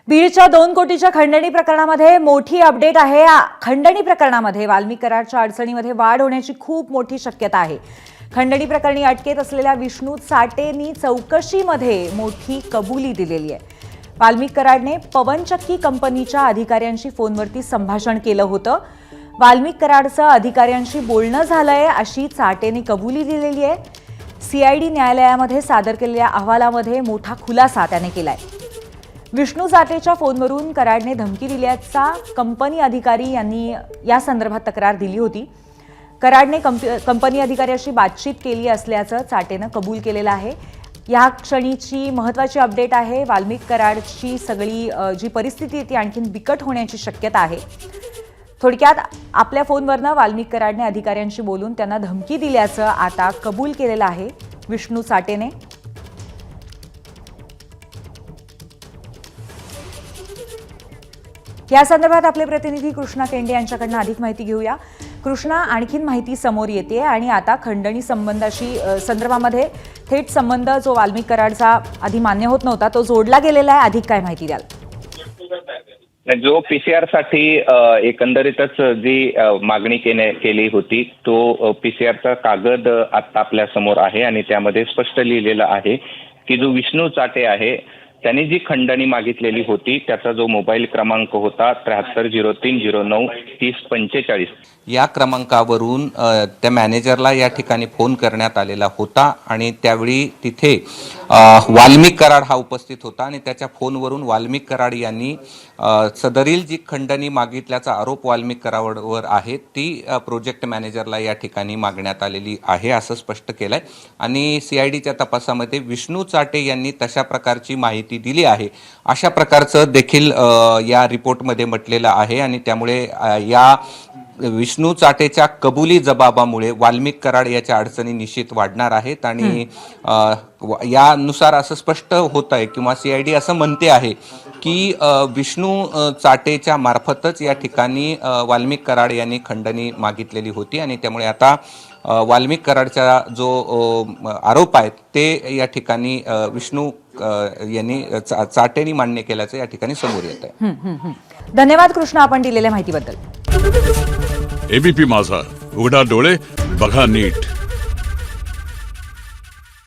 बीडच्या 2 कोटीच्या खंडणी प्रकरणामध्ये मोठी अपडेट आहे। खंडणी प्रकरणामध्ये वाल्मिक कराडच्या अडचणीमध्ये वाढ होण्याची खूप मोठी शक्यता आहे। खंडणी प्रकरणी अटकेत असलेल्या विष्णू चाटेंनी चौकशीमध्ये मोठी कबुली दिलेली आहे। वाल्मिक कराडने पवनचक्की कंपनीच्या अधिकाऱ्यांशी फोनवरती संभाषण केलं होतं। वाल्मिक कराडचं अधिकाऱ्यांशी बोलणं झालंय अशी चाटेंनी कबुली दिलेली आहे। सीआयडी न्यायालयामध्ये सादर केलेल्या अहवालामध्ये मोठा खुलासा त्याने केलाय। विष्णू चाटेच्या फोनवरून कराडने धमकी दिल्याचा कंपनी अधिकारी यांनी या संदर्भात तक्रार दिली होती। कराडने कंपनी अधिकाऱ्याशी बातचीत केली असल्याचं चाटेनं कबूल केलेलं आहे। या क्षणीची महत्त्वाची अपडेट आहे। वाल्मिक कराडची सगळी जी परिस्थिती आहे ती आणखीन बिकट होण्याची शक्यता आहे। थोडक्यात आपल्या फोनवरनं वाल्मिक कराडने अधिकाऱ्यांशी बोलून त्यांना धमकी दिल्याचं आता कबूल केलेलं आहे विष्णू चाटेने। या संदर्भात आपले प्रतिनिधी कृष्णा केंडे यांच्याकडून अधिक माहिती घेऊया। कृष्णा, आणखीन माहिती समोर येते आणि आता खंडणी संदर्भामध्ये थेट संबंध जो वाल्मिक कराडचा आधी मान्य होत नव्हता तो जोडला गेलेला आहे। अधिक काय माहिती द्याल? जो पीसीआर साठी एकंदरीतच जी मागणी केली होती तो पीसीआरचा कागद आता आपल्या समोर आहे आणि त्यामध्ये स्पष्ट लिहिलेलं आहे की जो विष्णू चाटे आहे त्यांनी जी खंडणी मागितलेली होती त्याचा जो मोबाईल क्रमांक होता 7303093045 या क्रमांकावरून त्या मॅनेजरला या ठिकाणी फोन करण्यात आलेला होता आणि त्यावेळी तिथे वाल्मिक कराड हा उपस्थित होता आणि त्याच्या फोनवरून वाल्मिक कराड यांनी सदरील जी खंडणी मागितल्याचा आरोप वाल्मिक कराडवर आहे ती प्रोजेक्ट मॅनेजरला या ठिकाणी मागण्यात आलेली आहे असं स्पष्ट केलंय। आणि सीआयडीच्या तपासामध्ये विष्णू चाटे यांनी तशा प्रकारची माहिती दिली आहे अशा प्रकारचं देखील या रिपोर्टमध्ये म्हटलेलं आहे आणि त्यामुळे या विष्णू चाटेच्या कबुली जबाबामुळे वाल्मिक कराड याच्या अडचणी निश्चित वाढणार आहेत आणि यानुसार असं स्पष्ट होत आहे किंवा सीआयडी असं म्हणते आहे की विष्णू चाटेच्या मार्फतच या ठिकाणी वाल्मिक कराड यांनी खंडणी मागितलेली होती आणि त्यामुळे आता वाल्मिक कराडचा जो आरोप आहे ते या ठिकाणी विष्णू यांनी चाटेंनी मान्य केल्याचं या ठिकाणी समोर येत आहे। धन्यवाद कृष्णा, आपण दिलेल्या माहितीबद्दल। एबीपी माझा, उघडा डोळे बघा नीट।